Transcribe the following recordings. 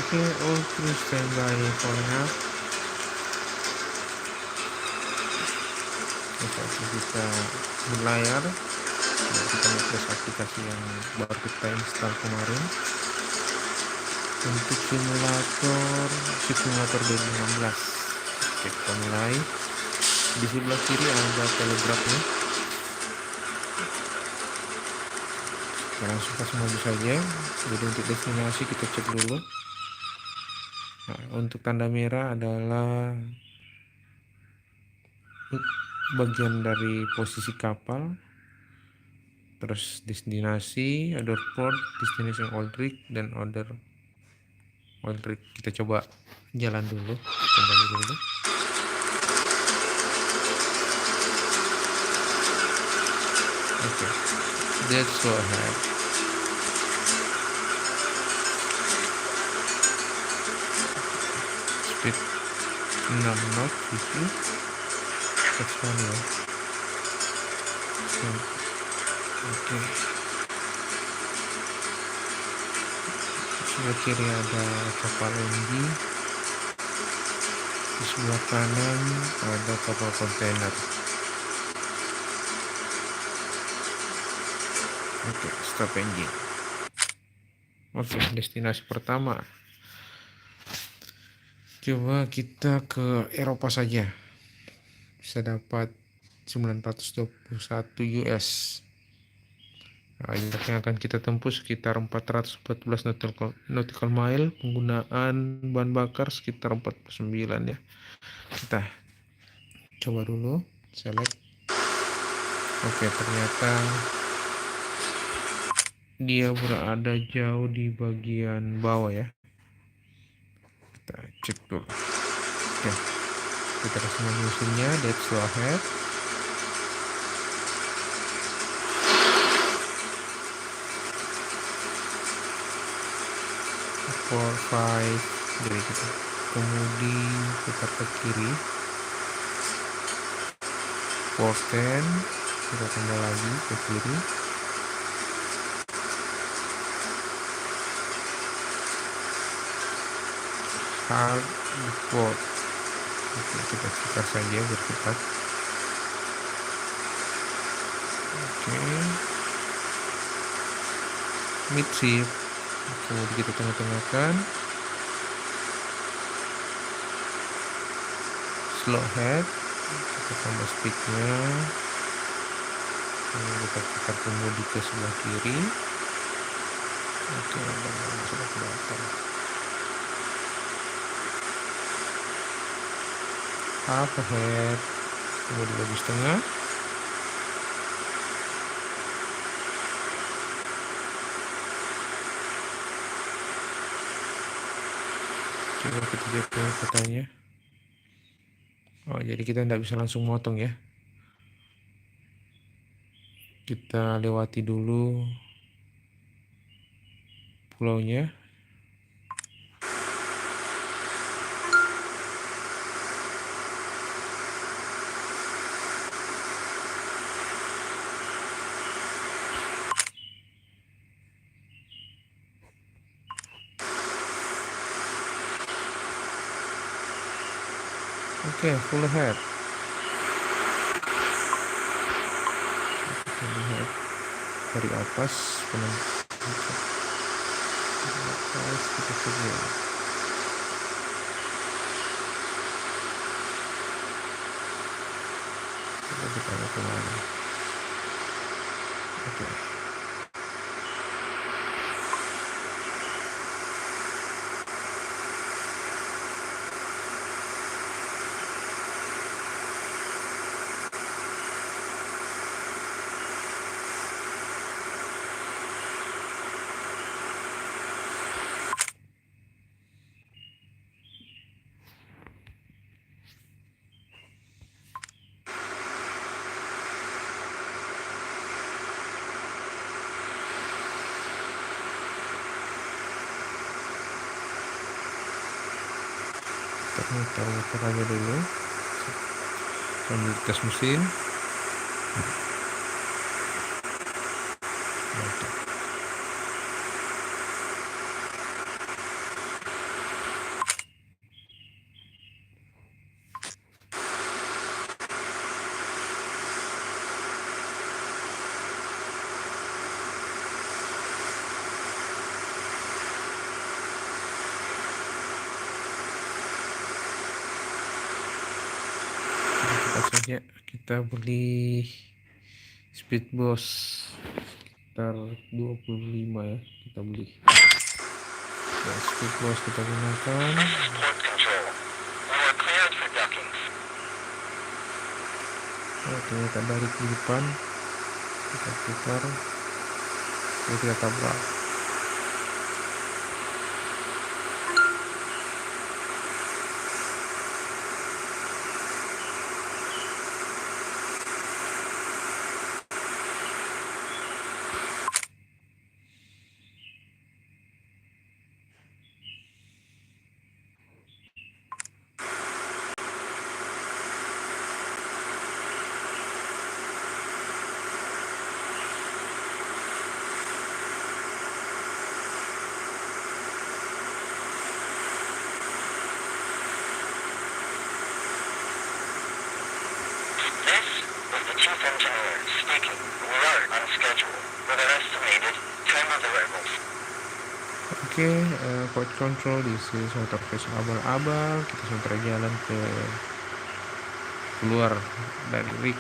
Okay, all crew stand by for now. Oke, kita berlayar. Nah, kita refresh aplikasi yang baru kita install kemarin untuk simulator 2016. Oke, kita mulai. Di sebelah kiri ada telegrafnya. Kita langsung kasih maju saja. Jadi untuk destinasi kita cek dulu. Nah, untuk tanda merah adalah bagian dari posisi kapal. Terus destinasi, other port, destination Aldrich, dan other Aldrich. Kita coba jalan dulu, kembali dulu. Oke, let's go ahead. Speed 6 knot itu kecil ya. Oke. Sebelah kiri ada kapal LNG. Di sebelah kanan ada kapal kontainer. Oke, stop engine. Oke, destinasi pertama. Coba kita ke Eropa saja. Bisa dapat 921 US. Nah, yang akan kita tempuh sekitar 414 nautical mile, penggunaan bahan bakar sekitar 49 ya. Kita coba dulu select. Oke, ternyata dia berada jauh di bagian bawah ya. Kita cek dulu. Oke, kita kasih mesinnya. Let's go ahead. For 5, jadi kita kemudi putar ke kiri. For 10, kita tambah lagi ke kiri. Hard port. Oke, kita putar saja bercepat. Oke, midship. Kemudian kita tengah-tengahkan. Slow head, kita tambah speednya. Kemudian kita putar kemudi ke sebelah kiri. Oke, sudah kelihatan. Half ahead, kemudi bagus tengah. Coba kita lihat katanya. Oh, jadi kita tidak bisa langsung motong ya. Kita lewati dulu pulaunya. Oke, full ahead. Kita lihat dari atas kita coba. Kita lihat kemana. Oke. Muter aja dulu sambil tes mesin. Ya, kita beli speedboat sekitar 25 ya, kita beli. Ya, speedboat kita gunakan. Oh, ternyata dari di depan kita putar, lalu kita tabrak. Oke, flight control, this is motor face abal-abal. Kita sementara jalan ke keluar dari rig.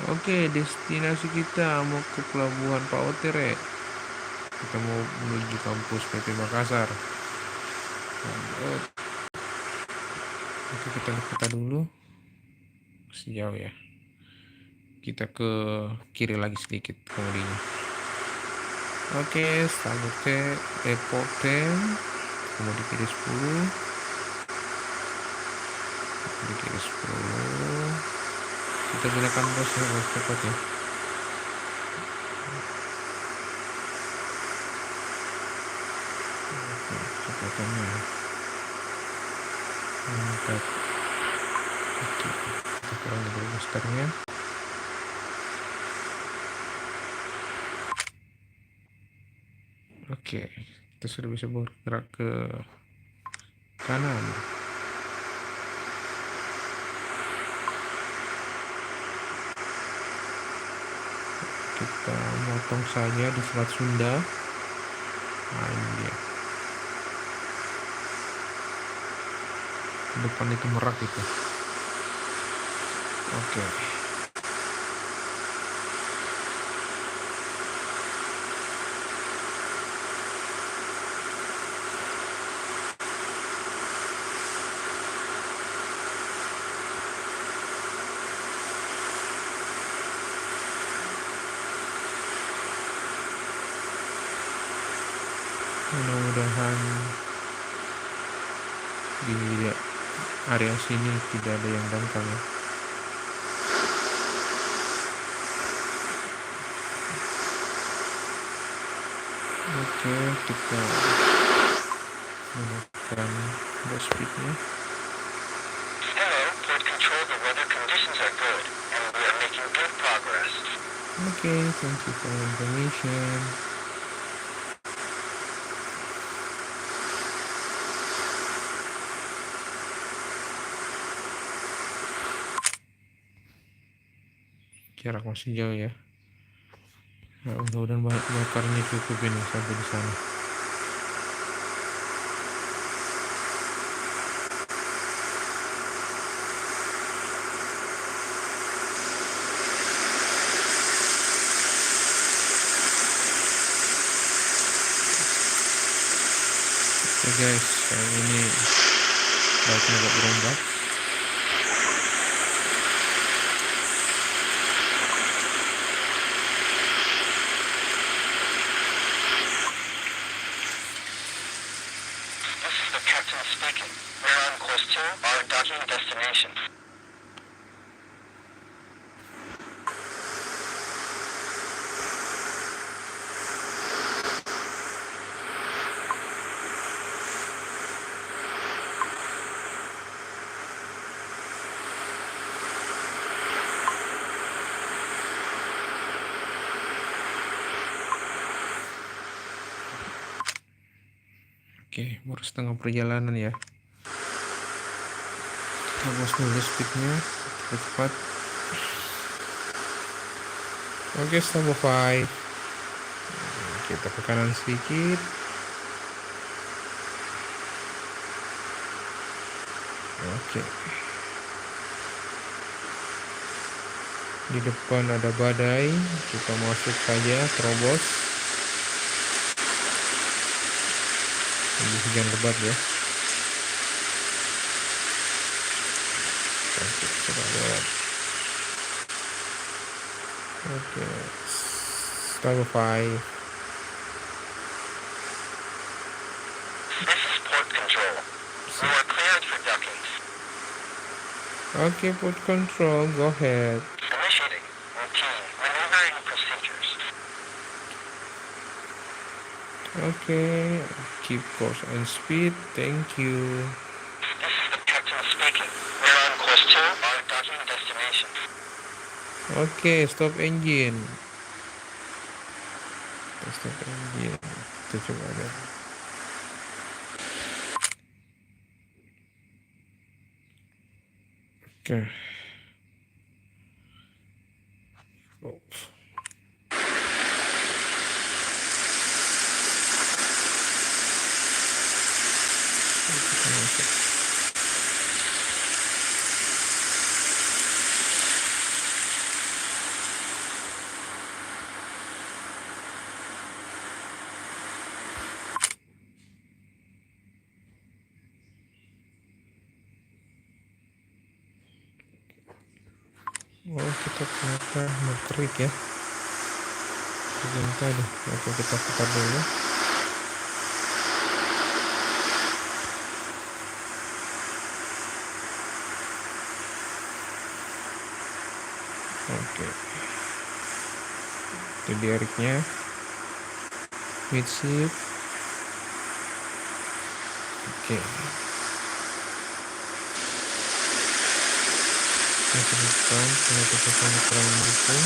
Oke, destinasi kita mau ke Pelabuhan Pautere. Kita mau menuju kampus PT Makassar. Oke, kita lihat peta dulu. Sejauh ya. Kita ke kiri lagi sedikit kemudian. Oke, starboard report 10, kemudian kiri 10, kiri 10. Kita gunakan bos cepat ya. Oke, kecepatannya mantap. Oke, kita kurangi dulu boosternya. Oke, kita sudah bisa bergerak ke kanan. Kita motong saja di Selat Sunda. Nah, ini dia. Depan itu Merak itu. Oke. Mudah-mudahan di area sini tidak ada yang dangkal ya. Oke, kita menekan bus speednya. Oke, thank you for the information. Jarak masih jauh ya. Nah, mudah-mudahan bakarnya cukup ini sampai di sana. Oke guys, ini baiknya agak berombak. Oke, baru setengah perjalanan ya. Kita bos dulu speednya, cepat. Oke, stop 5. Kita ke kanan sedikit. Oke. Di depan ada badai, kita masuk saja, terobos. Ini hujan lebat ya. Oke, sudah lewat. Oke, stop 5. This is port control. You are cleared for docking. Oke, port control, go ahead. Initiating routine maneuvering procedures. Oke, keep course and speed, thank you. This is the captain speaking. We're on course to our docking destination. Oke, stop engine. Stop engine. Kita coba ada. Oke. Oops. Kita masuk. Oh, kita ternyata metrik ya. Sebentar deh. Oke, kita putar dulu. Oke. Itu diariknya. Midship. Oke. Kita ke depan, ternyata kita kurang mendukung.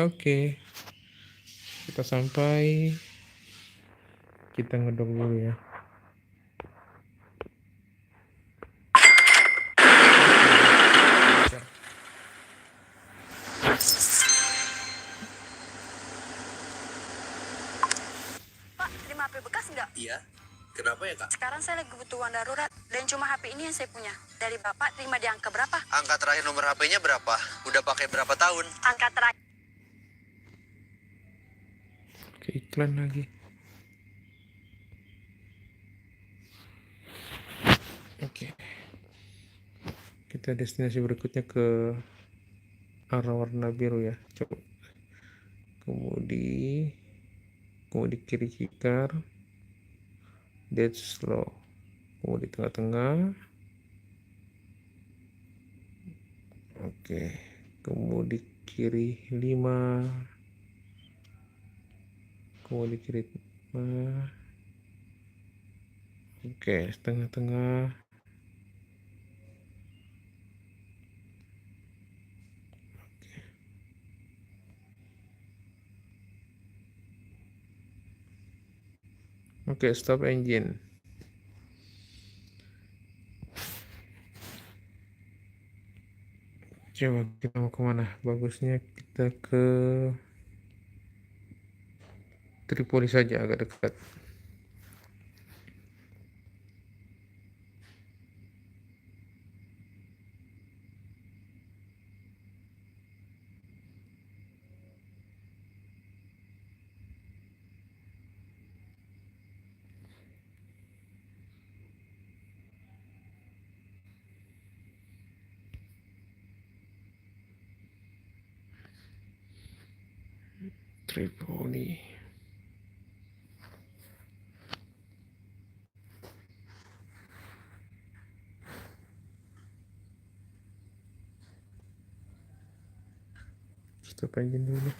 Oke, kita sampai. Kita ngedok dulu ya. Pak, terima HP bekas nggak? Iya, kenapa ya kak? Sekarang saya lagi butuh uang darurat dan cuma HP ini yang saya punya. Dari Bapak terima di angka berapa? Angka terakhir nomor HP-nya berapa? Udah pakai berapa tahun? Angka terakhir. Oke, iklan lagi. Oke. Kita destinasi berikutnya ke arah warna biru ya. Coba. Kemudi kiri kikar. Dead slow. Kemudi tengah-tengah. Oke. Kemudi kiri 5. Kemudi kiri 5. Oke, tengah-tengah. Oke, stop engine. Coba kita mau kemana? Bagusnya kita ke Tripoli saja, agak dekat. Tripoli. Stop engine dulu.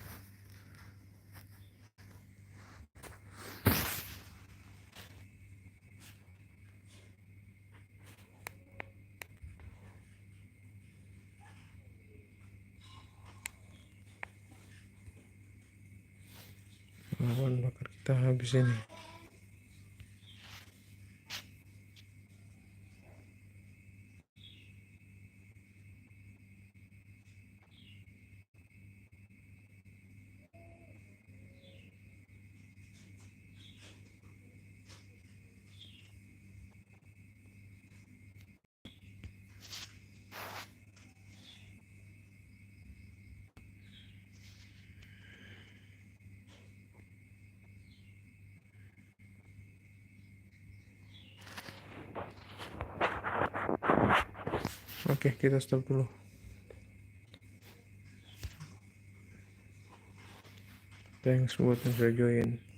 Lawan bakar Kita habis ini. Oke, kita stop dulu. Thanks buat yang sudah join.